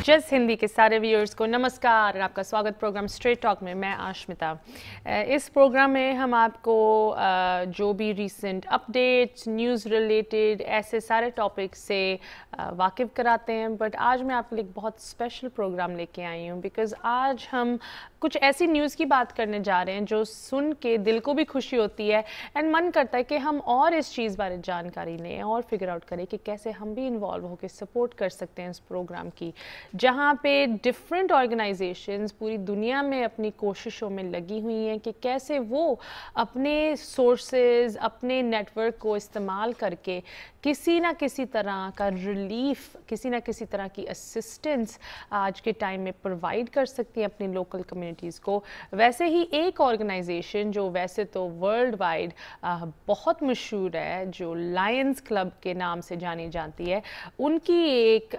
जस हिंदी के सारे व्यूअर्स को नमस्कार और आपका स्वागत प्रोग्राम स्ट्रेट टॉक में। मैं आश्मिता। इस प्रोग्राम में हम आपको जो भी रीसेंट अपडेट्स, न्यूज़ रिलेटेड ऐसे सारे टॉपिक से वाकिफ़ कराते हैं। बट आज मैं आपके लिए एक बहुत स्पेशल प्रोग्राम लेके आई हूँ, बिकॉज़ आज हम कुछ ऐसी न्यूज़ की बात करने जा रहे हैं जो सुन के दिल को भी खुशी होती है एंड मन करता है कि हम और इस चीज़ बारे जानकारी लें और फिगर आउट करें कि कैसे हम भी इन्वॉल्व होकर सपोर्ट कर सकते हैं इस प्रोग्राम की, जहाँ पे डिफरेंट ऑर्गेनाइजेशंस पूरी दुनिया में अपनी कोशिशों में लगी हुई हैं कि कैसे वो अपने सोर्सेज, अपने नेटवर्क को इस्तेमाल करके किसी ना किसी तरह का रिलीफ, किसी ना किसी तरह की असिस्टेंस आज के टाइम में प्रोवाइड कर सकती हैं अपनी लोकल कम्युनिटीज़ को। वैसे ही एक ऑर्गेनाइजेशन जो वैसे तो वर्ल्ड वाइड बहुत मशहूर है, जो लायंस क्लब के नाम से जानी जाती है, उनकी एक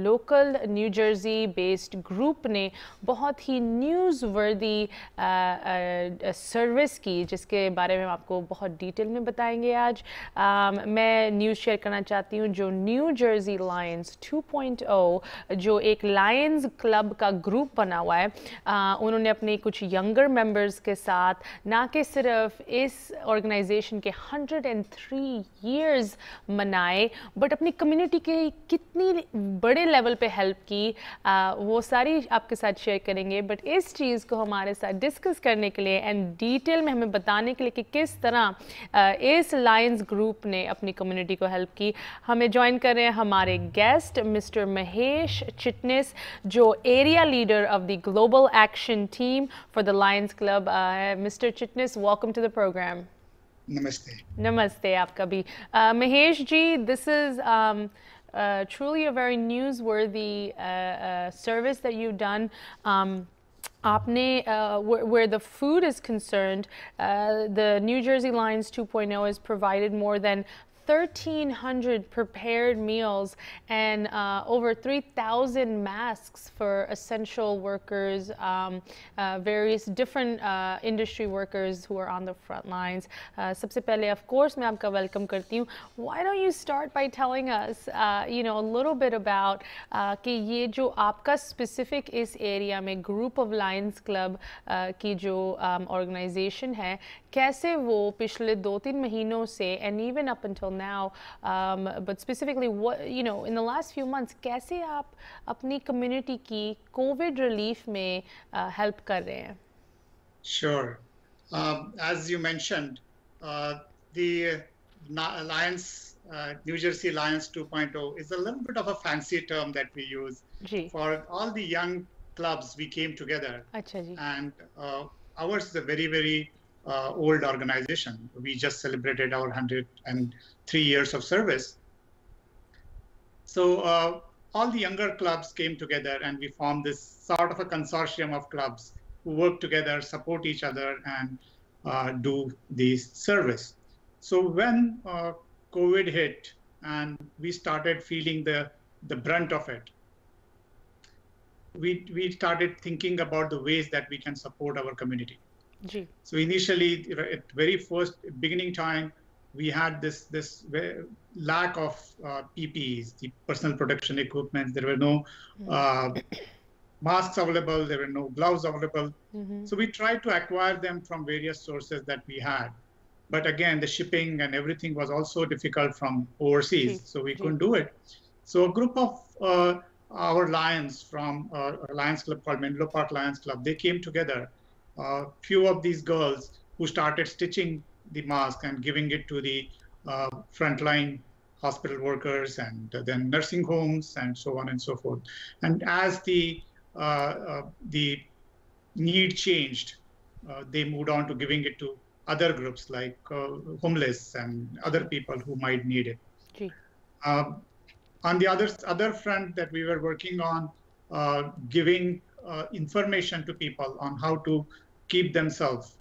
local new Jersey based group ने बहुत ही न्यूज़ वर्दी सर्विस की, जिसके बारे में हम आपको बहुत डिटेल में बताएंगे आज। मैं न्यूज़ शेयर करना चाहती हूँ जो न्यू जर्सी लायंस 2.0, जो एक लायंस क्लब का ग्रुप बना हुआ है, उन्होंने अपने कुछ यंगर मेंबर्स के साथ ना कि सिर्फ इस ऑर्गेनाइजेशन के 103 इयर्स मनाए, बट अपनी कम्युनिटी के कितनी बड़े लेवल पे हेल्प की, वो सारी आपके साथ शेयर करेंगे। बट इस चीज़ को हमारे साथ डिस्कस करने के लिए एंड डिटेल में हमें बताने के लिए कि किस तरह इस लायंस ग्रुप ने अपनी कम्युनिटी को हेल्प की, हमें ज्वाइन कर रहे हैं हमारे गेस्ट मिस्टर महेश चिटनिस, जो area leader of the global action team for the Lions club. Mister Chitnis, welcome to the programme. नमस्ते। नमस्ते आपका भी। Mahesh ji, this is truly a very newsworthy service that you've done. Aapne, where the food is concerned, the New Jersey Lions 2.0 has provided more than 1,300 prepared meals and over 3,000 masks for essential workers, various different industry workers who are on the front lines. सबसे पहले, of course, मैं आपका welcome करती हूँ. Why don't you start by telling us, a little bit about कि ये जो आपका specific इस area में Group of Lions Club की जो organization है, कैसे वो पिछले 2-3 महीनों से and even up until now, but specifically what in the last few months, कैसे आप अपनी community की COVID relief में help कर रहे हैं? Sure. As you mentioned, the Lions, New Jersey Lions 2.0 is a little bit of a fancy term that we use. For all the young clubs, we came together. अच्छा जी. And ours is a very, very old organization. We just celebrated our 103 years of service. So all the younger clubs came together and we formed this sort of a consortium of clubs who work together, support each other, and do the service. So when COVID hit and we started feeling the brunt of it, we started thinking about the ways that we can support our community. So initially, at very first beginning time, we had this lack of PPEs, the personal protection equipment. There were no masks available. There were no gloves available. So we tried to acquire them from various sources that we had. But again, the shipping and everything was also difficult from overseas. So we couldn't do it. So a group of our Lions from a Lions Club called Menlo Park Lions Club, they came together. Few of these girls who started stitching the mask and giving it to the frontline hospital workers and then nursing homes and so on and so forth. And as the need changed, they moved on to giving it to other groups like homeless and other people who might need it. On the other front that we were working on, giving information to people on how to keep themselves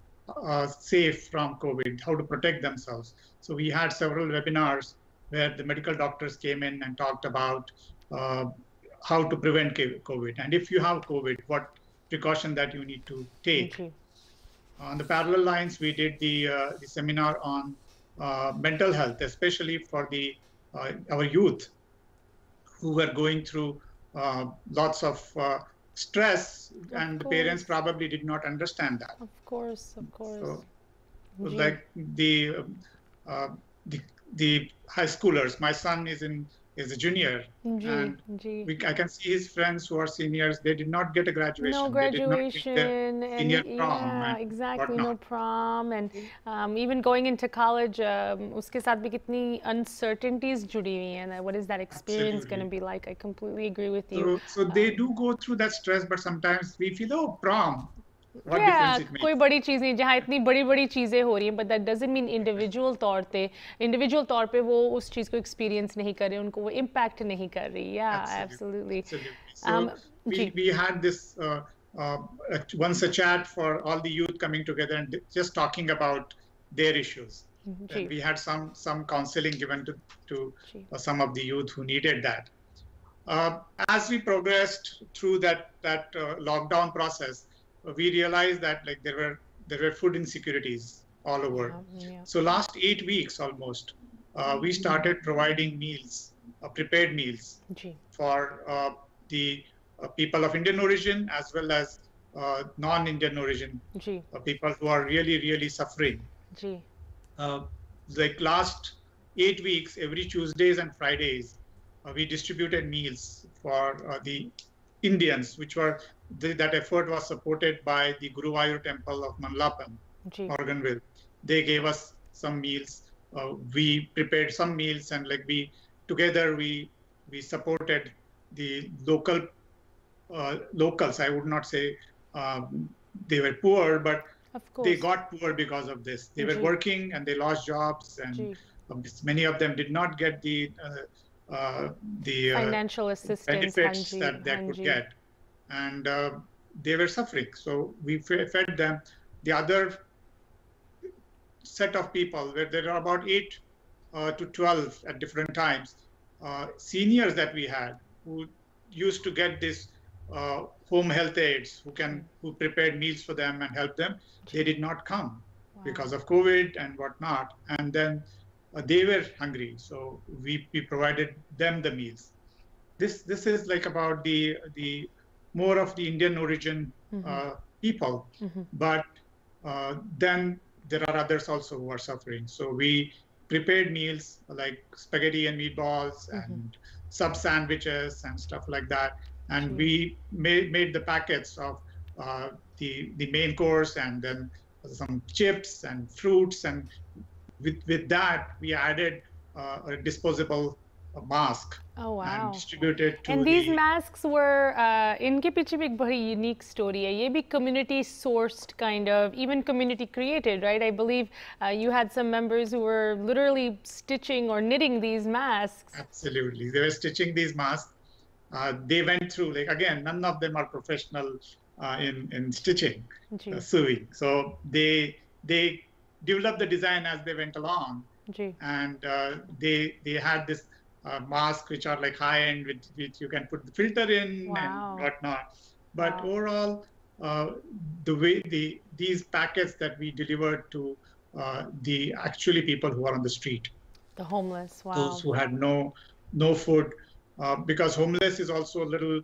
safe from COVID, how to protect themselves. So we had several webinars where the medical doctors came in and talked about how to prevent COVID. And if you have COVID, what precaution that you need to take. On the parallel lines, we did the seminar on mental health, especially for our youth who were going through lots of stress, and the parents probably did not understand that. Of course. So, like the high schoolers, my son is a junior, and I can see his friends who are seniors. They did not get a graduation. No graduation, they did not get senior prom, yeah, exactly, whatnot. no prom, and even going into college, उसके साथ भी कितनी uncertainties जुड़ी हुई हैं. What is that experience going to be like? I completely agree with you. So they do go through that stress, but sometimes we feel, oh, prom. What yeah, difference it makes? कोई बड़ी चीज़ नहीं जहाँ इतनी बड़ी चीज़ें हो रही हैं, but that doesn't mean individual तौर पे वो उस चीज़ को experience नहीं कर रहे, उनको वो impact नहीं कर रही. Yeah, absolutely. So we had this once a chat for all the youth coming together and just talking about their issues. And we had some counseling given to some of the youth who needed that. As we progressed through that lockdown process, we realized that like there were food insecurities all over. So last 8 weeks almost, we started providing meals, prepared meals for the people of Indian origin as well as non-Indian origin people who are really suffering. Like last 8 weeks, every Tuesdays and Fridays, we distributed meals for the Indians, which were that effort was supported by the Guruvayur Temple of Manlapan, Morganville. They gave us some meals. We prepared some meals, and like we supported the locals. I would not say they were poor, but they got poor because of this. They were working and they lost jobs, and many of them did not get the financial assistance benefits that they could get, and they were suffering. So we fed them. The other set of people, where there are about 8 to 12 at different times, seniors that we had who used to get this home health aides who prepared meals for them and helped them. They did not come because of COVID and whatnot, and then they were hungry, so we provided them the meals. This is like about the more of the Indian origin people, but then there are others also who are suffering. So we prepared meals like spaghetti and meatballs and sub sandwiches and stuff like that, and we made the packets of the main course, and then some chips and fruits, and with that we added a disposable mask. Oh wow! And distributed to and these masks were इनके पीछे भी एक बड़ी unique story है. ये भी community sourced kind of, even community created, right? I believe you had some members who were literally stitching or knitting these masks. Absolutely, they were stitching these masks. They went through, like, again, none of them are professional in stitching, sewing. So they developed the design as they went along, and they had this masks which are like high end, which you can put the filter in and whatnot. But overall, the way these packets that we delivered to the actually people who are on the street, the homeless, those who had no food, because homeless is also a little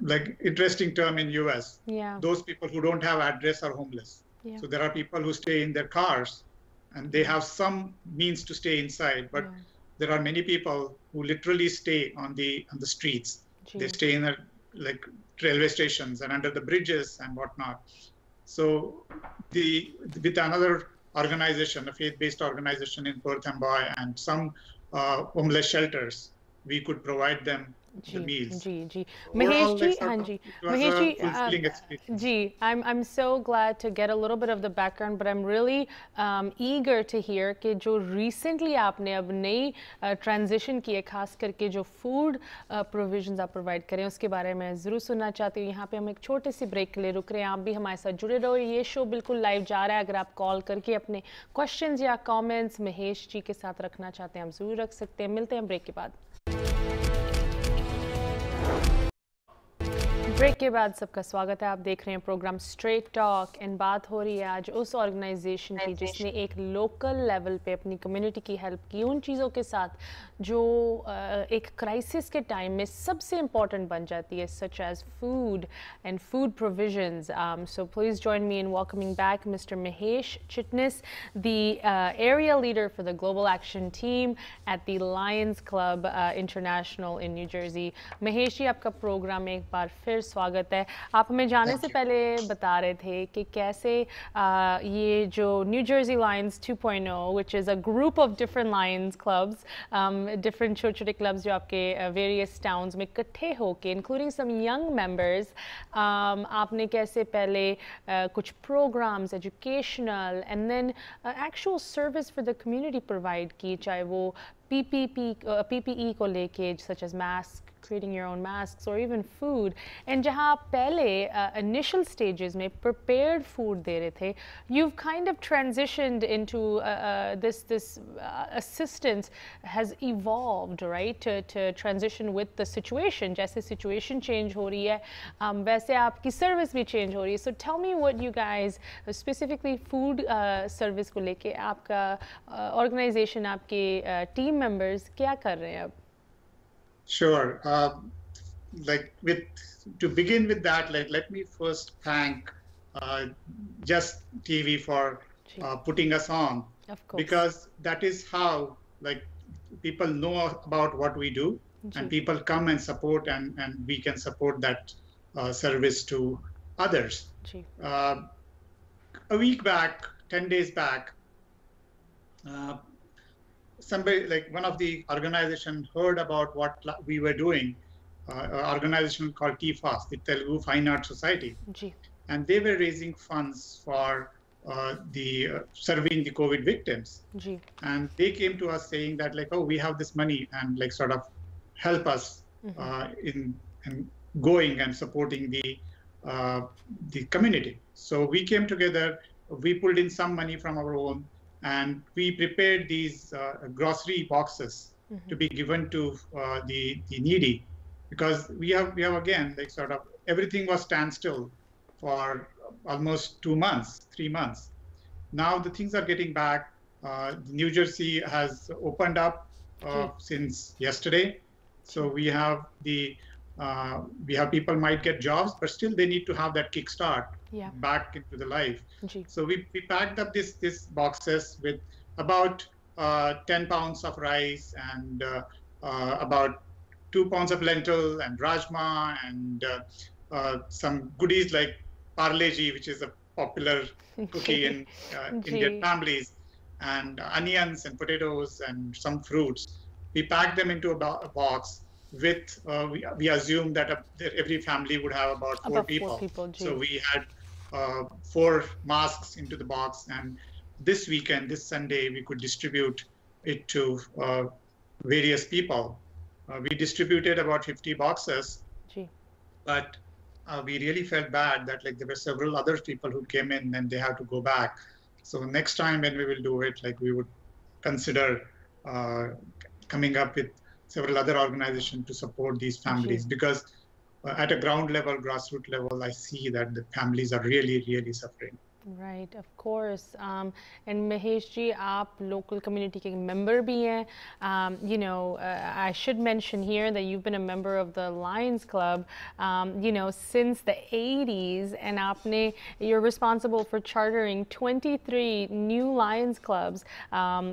like interesting term in US. Those people who don't have address are homeless. So there are people who stay in their cars and they have some means to stay inside, but there are many people who literally stay on the streets. They stay in like railway stations and under the bridges and whatnot. So with another organization, a faith-based organization in Perth Amboy, and some homeless shelters, we could provide them the meals. Mahesh ji, I'm so glad to get a little bit of the background, but I'm really eager to hear कि जो recently आपने अब नई transition की है, खास करके जो food provisions आप provide करें, उसके बारे में ज़रूर सुनना चाहती हूँ. यहाँ पे हम एक छोटे से break के लिए रुक रहे हैं. आप भी हमारे साथ जुड़े रहो. ये show बिल्कुल live जा रहा है. अगर आप call करके अपने questions या comments महेश जी के साथ रखना चाहते हैं, आप ज़रूर रख सकते हैं. मिलते हैं break के बाद. ब्रेक के बाद सबका स्वागत है। आप देख रहे हैं प्रोग्राम स्ट्रेट टॉक एंड बात हो रही है आज उस ऑर्गेनाइजेशन की जिसने एक लोकल लेवल पे अपनी कम्युनिटी की हेल्प की उन चीज़ों के साथ जो एक क्राइसिस के टाइम में सबसे इम्पॉर्टेंट बन जाती है, such as food and food provisions. So please join me in welcoming back Mr. Mahesh Chitnis, the area leader for the Global Action Team at the Lions Club International in New Jersey. Mahesh ji, आपका programme एक बार फिर स्वागत है. आप हमें जाने से पहले बता रहे थे कि कैसे ये जो new Jersey Lions 2.0, which is a group of different Lions clubs, different छोटे छोटे क्लब्स जो आपके various towns में इकट्ठे होके including some young members, आपने कैसे पहले कुछ programs, educational and then actual service for the community provide की, चाहे वो PPE को लेके such as masks, creating your own masks or even food, and जहाँ आप पहले initial stages में prepared food दे रहे थे, you've kind of transitioned into this assistance has evolved, right, to transition with the situation. जैसे situation change हो रही है, वैसे आपकी service भी change हो रही है. So tell me what you guys, specifically food service को लेके आपका organization, आपके team members क्या कर रहे हैं अब? Sure. To begin with that, let me first thank Just TV for putting us on. Of course. Because that is how people know about what we do, and people come and support, and we can support that service to others. A week back, 10 days back, somebody, one of the organization heard about what we were doing, an organization called TFAS, the Telugu Fine Arts Society. And they were raising funds for serving the COVID victims. And they came to us saying that oh, we have this money, and sort of help us in going and supporting the community. So we came together, we pulled in some money from our own, and we prepared these grocery boxes to be given to the needy, because we have again sort of everything was standstill for almost 2 months, 3 months. Now the things are getting back. New Jersey has opened up since yesterday, so we have people might get jobs, but still they need to have that kickstart back into the life. So we packed up these boxes with about 10 pounds of rice and about 2 pounds of lentil and rajma and some goodies like Parle-Ji, which is a popular cookie in Indian families, and onions and potatoes and some fruits. We packed them into a box with, we assumed that every family would have about four people. So we had 4 masks into the box, and this weekend, this Sunday, we could distribute it to various people. We distributed about 50 boxes, but we really felt bad that there were several other people who came in and they have to go back. So next time when we will do it, we would consider coming up with several other organizations to support these families, because at a ground level, grassroots level, I see that the families are really, really suffering. Right, of course. And Mahesh ji, आप local community के member भी हैं. You know, I should mention here that you've been a member of the Lions Club, you know, since the 80s, and you're responsible for chartering 23 new Lions Clubs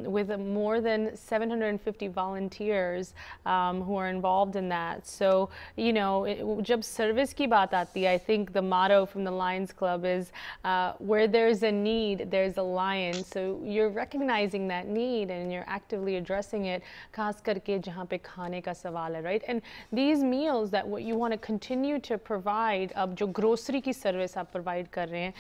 with more than 750 volunteers who are involved in that. So, you know, जब service की बात आती है, I think the motto from the Lions Club is where there's a need, there's a lion. So you're recognizing that need and you're actively addressing it, खास करके जहाँ पे खाने का सवाल है, right? And these meals that what you want to continue to provide, अब जो grocery की service आप provide कर रहे हैं,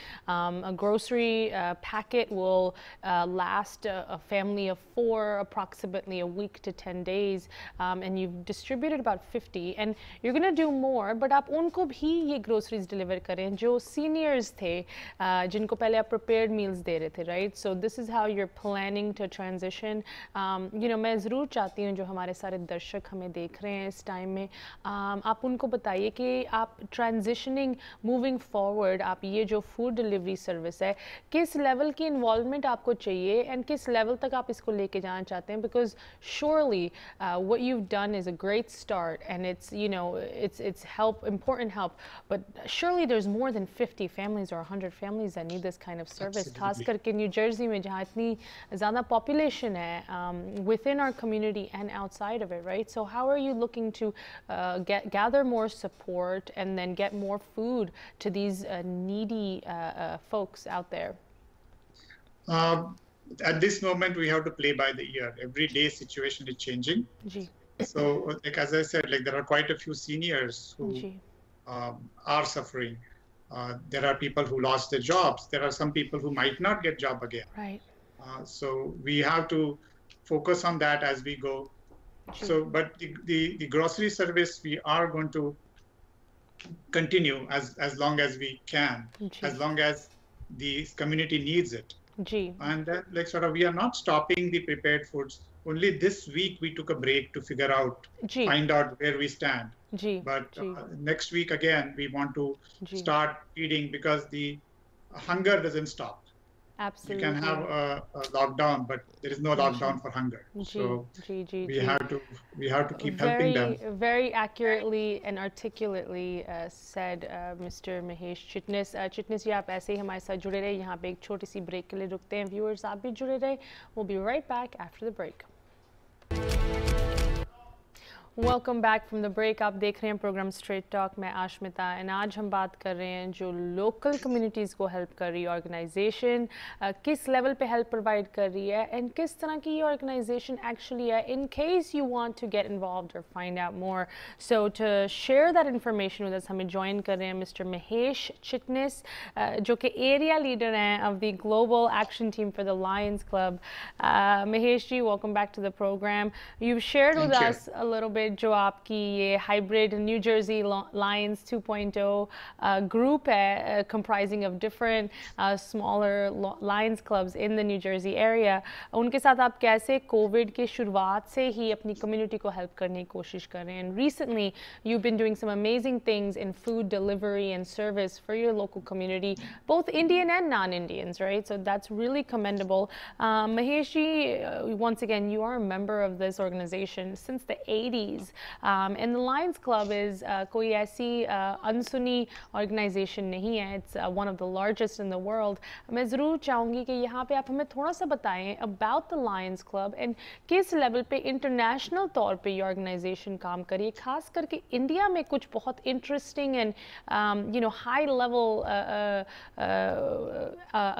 a grocery packet will last a family of 4 approximately a week to 10 days, and you've distributed about 50, and you're going to do more, but आप उनको भी ये groceries deliver करें जो seniors थे, जिनको उनको पहले आप prepared meals दे रहे थे, right? So this is how you're planning to transition. You know, मैं ज़रूर चाहती हूँ जो हमारे सारे दर्शक हमें देख रहे हैं इस टाइम में, आप उनको बताइए कि आप transitioning, moving forward, आप ये जो food delivery service है, किस level की involvement आपको चाहिए and किस level तक आप इसको लेके जाना चाहते हैं? Because surely what you've done is a great start, and it's, you know, it's help, important help, but surely there's more than 50 families or 100 families that need this kind of service. खास करके new Jersey में जहाँ इतनी ज़्यादा population है within our community and outside of it, right? So how are you looking to gather more support and then get more food to these needy folks out there? At this moment, we have to play by the ear. Every day, situation is changing. So, like as I said, like there are quite a few seniors who are suffering. There are people who lost their jobs. There are some people who might not get job again. Right. So we have to focus on that as we go. So, but the grocery service, we are going to continue as long as we can, as long as the community needs it. And then, like sort of, we are not stopping the prepared foods. Only this week we took a break to figure out, find out where we stand. But next week again, we want to start feeding because the hunger doesn't stop. Absolutely. You can have a lockdown, but there is no lockdown for hunger. So we have to keep helping them. Very accurately and articulately said Mr. Mahesh Chitnis. Chitnis जी आप ऐसे ही हमारे साथ जुड़े रहे. यहाँ पे एक छोटी सी break के लिए रुकते हैं. Viewers आप भी जुड़े रहे. We'll be right back after the break. Welcome back from the break. आप देख रहे हैं प्रोग्राम स्ट्रेट टॉक. मैं आशमिता एंड आज हम बात कर रहे हैं जो लोकल कम्युनिटीज़ को हेल्प कर रही है ऑर्गेनाइजेशन, किस लेवल पे हेल्प प्रोवाइड कर रही है एंड किस तरह की ये ऑर्गेनाइजेशन एक्चुअली है in case you want to get involved or find out more. So to share that information with us हमें ज्वाइन कर रहे हैं मिस्टर महेश चिटनिस जो कि एरिया लीडर हैं of the global action team for the Lions club. Mahesh ji, welcome back to the programme. You shared with us a little bit जो आपकी ये hybrid New Jersey Lions 2.0 group है comprising of different smaller Lions clubs in the New Jersey area. उनके साथ आप कैसे Covid के शुरुआत से ही अपनी कम्युनिटी को हेल्प करने की कोशिश कर रहे हैं. And recently you been doing some amazing things in food delivery and service for your local community, both Indian and non Indians, right? So that's really commendable. Mahesh ji, once again, you are a member of this organization since the 80s. And the Lions Club is कोई ऐसी अनसुनी organisation नहीं है. It's one of the largest in the world. मैं ज़रूर चाहूँगी कि यहाँ पे आप हमें थोड़ा सा बताएं about the Lions Club and किस लेवल पे इंटरनेशनल तौर पे ये ऑर्गेनाइजेशन काम करिए, खास करके इंडिया में कुछ बहुत interesting and you know high level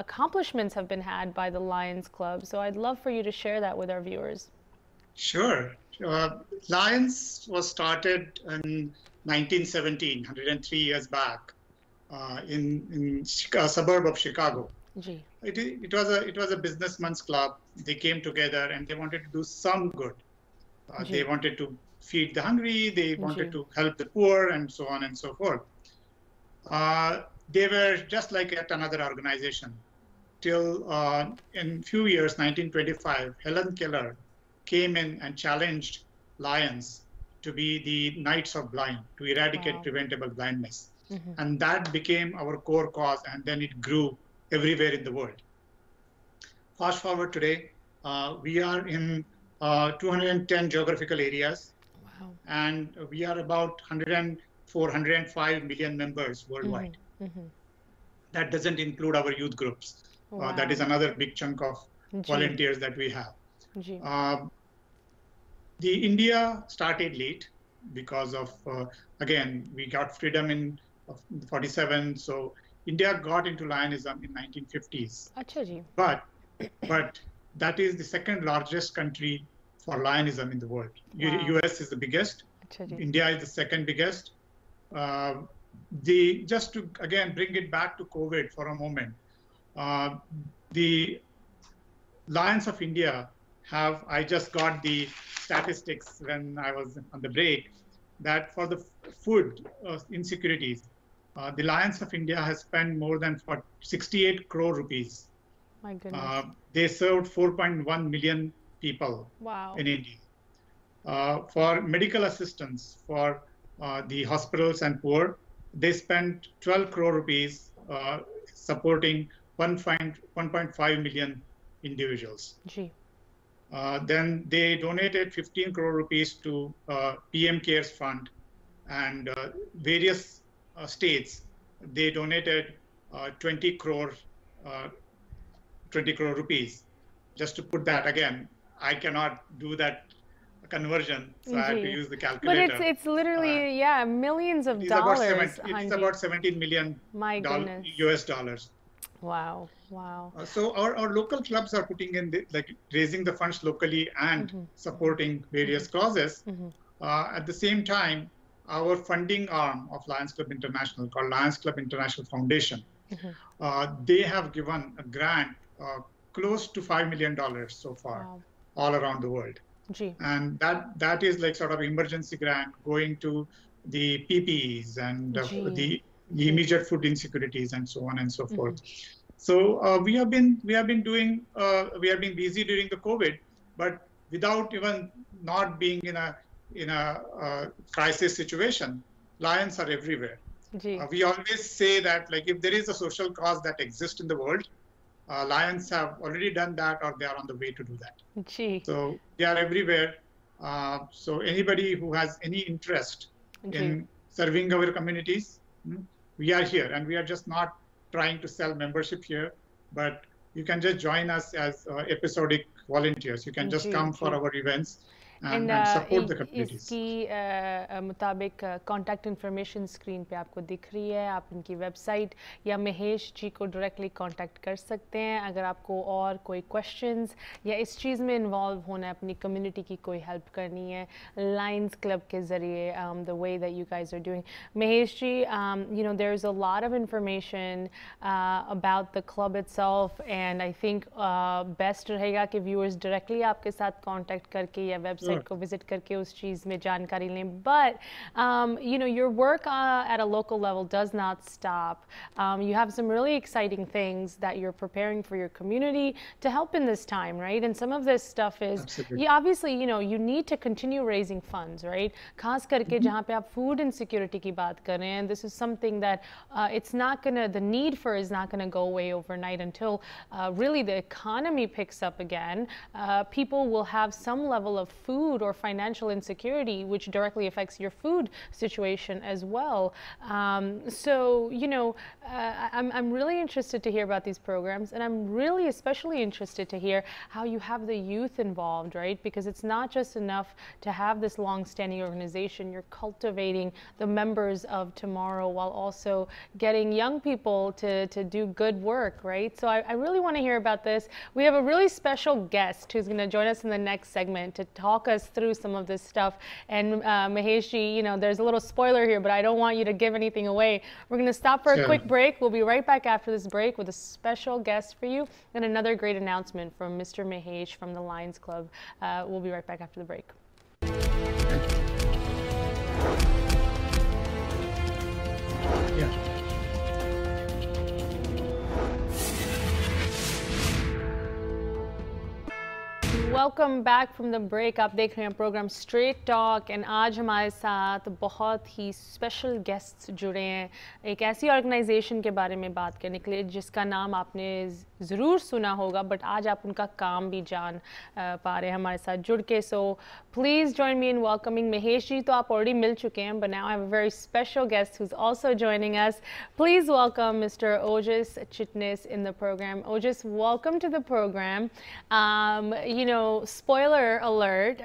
accomplishments have been had by the Lions Club. So I'd love for you to share that with our viewers. Sure. Lions was started in 1917, 103 years back, in a suburb of Chicago. It was a businessman's club. They came together and they wanted to do some good. They wanted to feed the hungry. They wanted to help the poor, and so on and so forth. They were just like yet another organization till in few years, 1925, Helen Keller came in and challenged Lions to be the Knights of Blind, to eradicate preventable blindness. And that became our core cause, and then it grew everywhere in the world. Fast forward today, we are in 210 geographical areas, and we are about 104, 105 million members worldwide. That doesn't include our youth groups. That is another big chunk of volunteers that we have. The India started late because of, again, we got freedom in 47. So India got into Lionism in 1950s. But that is the second largest country for Lionism in the world. US is the biggest. India is the second biggest. Just to, again, bring it back to COVID for a moment, the Lions of India have, I just got the statistics when I was on the break, that for the food insecurities, the Lions of India has spent more than 68 crore rupees. My goodness. They served 4.1 million people in India. For medical assistance for the hospitals and poor, they spent 12 crore rupees supporting 1.5 million individuals. Then they donated 15 crore rupees to PM CARES Fund, and various states, they donated 20 crore rupees. Just to put that again, I cannot do that conversion, so I have to use the calculator. But it's literally, yeah, millions of dollars. It's about 17 million US dollars. Wow, wow. So our local clubs are putting in, raising the funds locally and supporting various causes. At the same time, our funding arm of Lions Club International, called Lions Club International Foundation, they have given a grant close to $5 million so far, all around the world. And that is like sort of emergency grant going to the PPEs and the immediate food insecurities and so on and so forth. So we have been busy during the COVID, but without even not being in a crisis situation, Lions are everywhere. We always say that, like, if there is a social cause that exists in the world, Lions have already done that, or they are on the way to do that. So they are everywhere. So anybody who has any interest in serving our communities, we are here, and we are just not trying to sell membership here, but you can just join us as episodic volunteers. You can just come for our events and support the communities. इसकी मुताबिक contact information screen पे आपको दिख रही है. आप इनकी website या महेश जी को डायरेक्टली कांटेक्ट कर सकते हैं अगर आपको और कोई क्वेश्चंस या इस चीज़ में इन्वॉल्व होना है, अपनी कम्युनिटी की कोई हेल्प करनी है लायंस क्लब के ज़रिए, the way that you guys are doing. Mahesh ji, you know, there's a lot of information about the club itself, and I think best रहेगा कि viewers directly आपके साथ कांटेक्ट करके या वेबसाइट को विजिट करके उस चीज़ में जानकारी लें. But you know, your work at a local level does not stop. You have some really exciting things that you're preparing for your community to help in this time, right? And some of this stuff is, obviously, you know, you need to continue raising funds, right? खास करके जहाँ पे आप food insecurity की बात कर रहे हैं, this is something that it's not gonna, the need for is not gonna go away overnight until really the economy picks up again. People will have some level of food or financial insecurity, which directly affects your food situation as well. So, you know, I'm really interested to hear about these programs, and I'm really especially interested to hear how you have the youth involved, right? Because it's not just enough to have this long-standing organization. You're cultivating the members of tomorrow while also getting young people to do good work, right? So I really want to hear about this. We have a really special guest who's going to join us in the next segment to talk us through some of this stuff. And Mahesh ji, you know, there's a little spoiler here, but I don't want you to give anything away. We're going to stop for a quick break. We'll be right back after this break with a special guest for you and another great announcement from Mr. Mahesh from the Lions Club. We'll be right back after the break. Welcome back from the break. आप देख रहे हैं programme straight talk, and आज हमारे साथ बहुत ही special guests जुड़े हैं एक ऐसी ऑर्गेनाइजेशन के बारे में बात करने के लिए जिसका नाम आपने ज़रूर सुना होगा, बट आज आप उनका काम भी जान पा रहे हैं हमारे साथ जुड़ के. So please join me in welcoming. Mahesh ji तो आप ऑलरेडी मिल चुके हैं, but now I have a very special guest who's also joining us. Please welcome Mr. Jus Chitnis in the program. Jus, welcome to the program. You know, spoiler alert,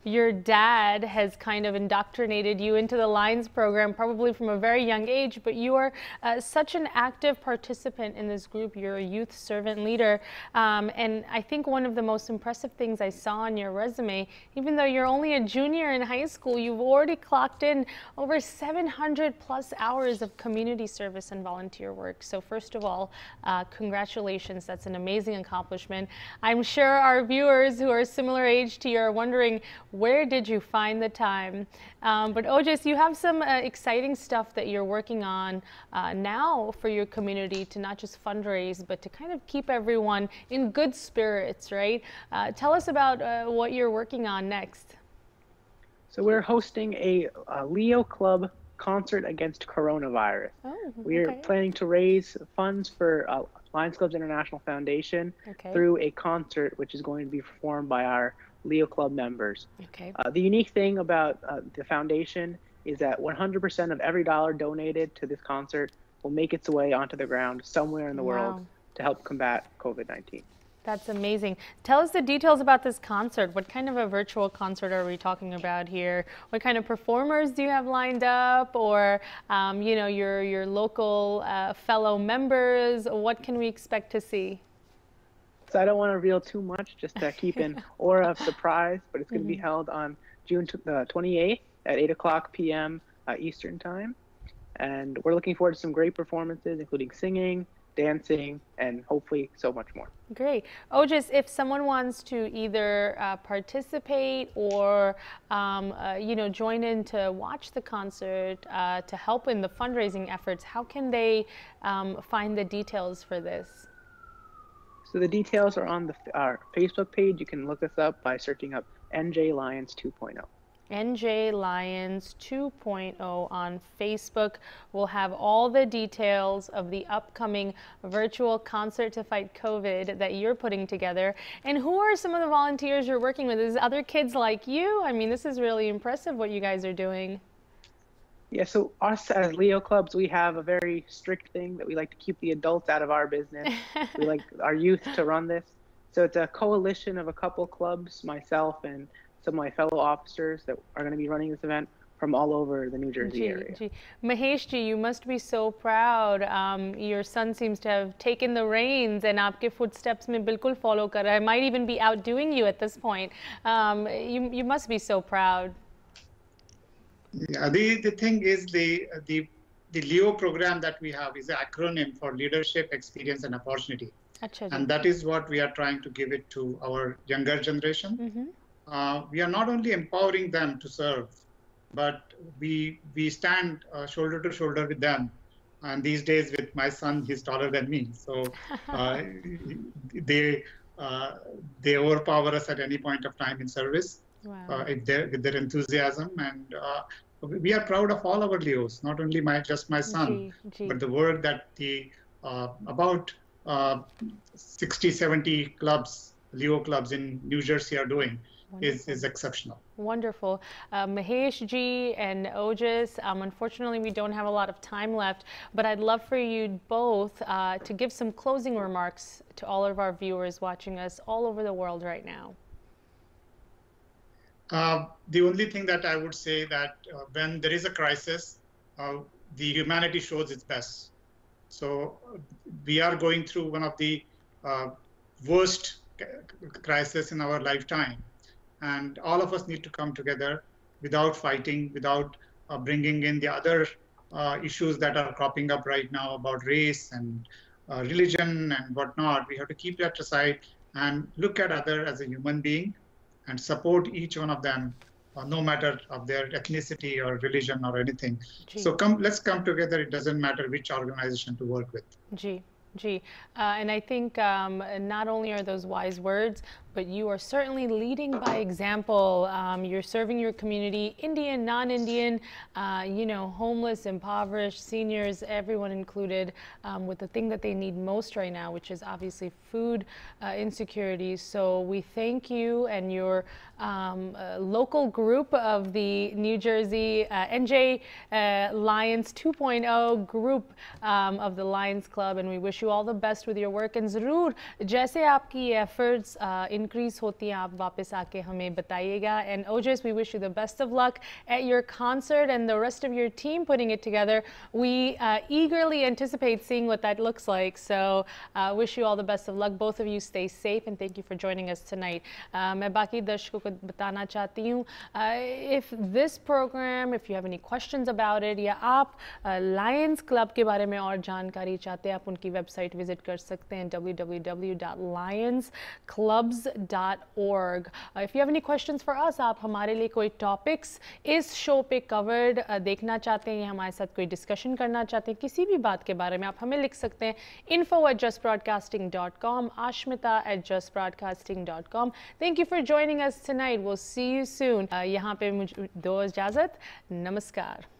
your dad has kind of indoctrinated you into the Lions program probably from a very young age, but you are such an active participant in this group. You're a youth youth servant leader. And I think one of the most impressive things I saw on your resume, even though you're only a junior in high school, you've already clocked in over 700 plus hours of community service and volunteer work. So first of all, congratulations. That's an amazing accomplishment. I'm sure our viewers who are similar age to you are wondering, where did you find the time? But Ojus, you have some exciting stuff that you're working on now for your community to not just fundraise, but to kind of keep everyone in good spirits, right? Tell us about what you're working on next. So we're hosting a Leo Club concert against coronavirus. We're planning to raise funds for Lions Clubs International Foundation through a concert which is going to be performed by our Leo Club members. The unique thing about the foundation is that 100% of every dollar donated to this concert will make its way onto the ground somewhere in the world to help combat COVID-19. That's amazing. Tell us the details about this concert. What kind of a virtual concert are we talking about here? What kind of performers do you have lined up, or you know, your local fellow members? What can we expect to see? So I don't want to reveal too much, just to keep an aura of surprise, but it's going to be held on June 28th at 8 p.m. Eastern Time. And we're looking forward to some great performances, including singing, dancing, and hopefully so much more. Great. Ojus, if someone wants to either participate or you know, join in to watch the concert to help in the fundraising efforts, how can they find the details for this? So the details are on our Facebook page. You can look us up by searching up NJ Lions 2.0. NJ Lions 2.0 on Facebook. We'll have all the details of the upcoming virtual concert to fight COVID that you're putting together. And who are some of the volunteers you're working with? Is other kids like you? I mean, this is really impressive what you guys are doing. Yeah, so us as Leo Clubs, we have a very strict thing that we like to keep the adults out of our business. We like our youth to run this. So it's a coalition of a couple clubs, myself and some of my fellow officers that are going to be running this event from all over the New Jersey area. Mahesh ji, you must be so proud. Your son seems to have taken the reins and aapke footsteps mein bilkul follow kar raha hai. Might even be outdoing you at this point. You must be so proud. Yeah, the thing is the LEO program that we have is an acronym for Leadership, Experience and Opportunity. And that is what we are trying to give it to our younger generation. We are not only empowering them to serve, but we stand shoulder to shoulder with them. And these days with my son, he's taller than me. So they overpower us at any point of time in service. With their enthusiasm, and we are proud of all our Leos, not only just my son, but the work that the about 60-70 clubs, Leo clubs in New Jersey are doing is exceptional. Wonderful. Mahesh ji and Ojus, unfortunately we don't have a lot of time left, but I'd love for you both to give some closing remarks to all of our viewers watching us all over the world right now. The only thing that I would say that when there is a crisis, the humanity shows its best. So we are going through one of the worst crises in our lifetime. And all of us need to come together without fighting, without bringing in the other issues that are cropping up right now about race and religion and whatnot. We have to keep that aside and look at other as a human being and support each one of them, no matter of their ethnicity or religion or anything. So let's come together. It doesn't matter which organization to work with. And I think not only are those wise words, but you are certainly leading by example. You're serving your community, Indian, non-Indian, you know, homeless, impoverished, seniors, everyone included, with the thing that they need most right now, which is obviously food insecurity. So we thank you and your local group of the New Jersey NJ Lions 2.0 group of the Lions Club, and we wish you all the best with your work. And Zarur, जैसे आपकी efforts in increase होती हैं आप वापस आके हमें बताइएगा. And Ojas, we wish you the best of luck at your concert and the rest of your team putting it together. We eagerly anticipate seeing what that looks like. So wish you all the best of luck. Both of you stay safe and thank you for joining us tonight. मैं बाकी दर्शकों को बताना चाहती हूँ, if this program, if you have any questions about it, या आप Lions Club के बारे में और जानकारी चाहते हैं, आप उनकी वेबसाइट विजिट कर सकते हैं www.lionsclubs.org. If you have any questions for us, आप हमारे लिए कोई टॉपिक्स इस शो पे कवर्ड देखना चाहते हैं या हमारे साथ कोई डिस्कशन करना चाहते हैं किसी भी बात के बारे में, आप हमें लिख सकते हैं info@justbroadcasting.com, ashmita@justbroadcasting.com. Thank you for joining us tonight. We'll see you soon. यहाँ पे मुझे दो इजाज़त. नमस्कार.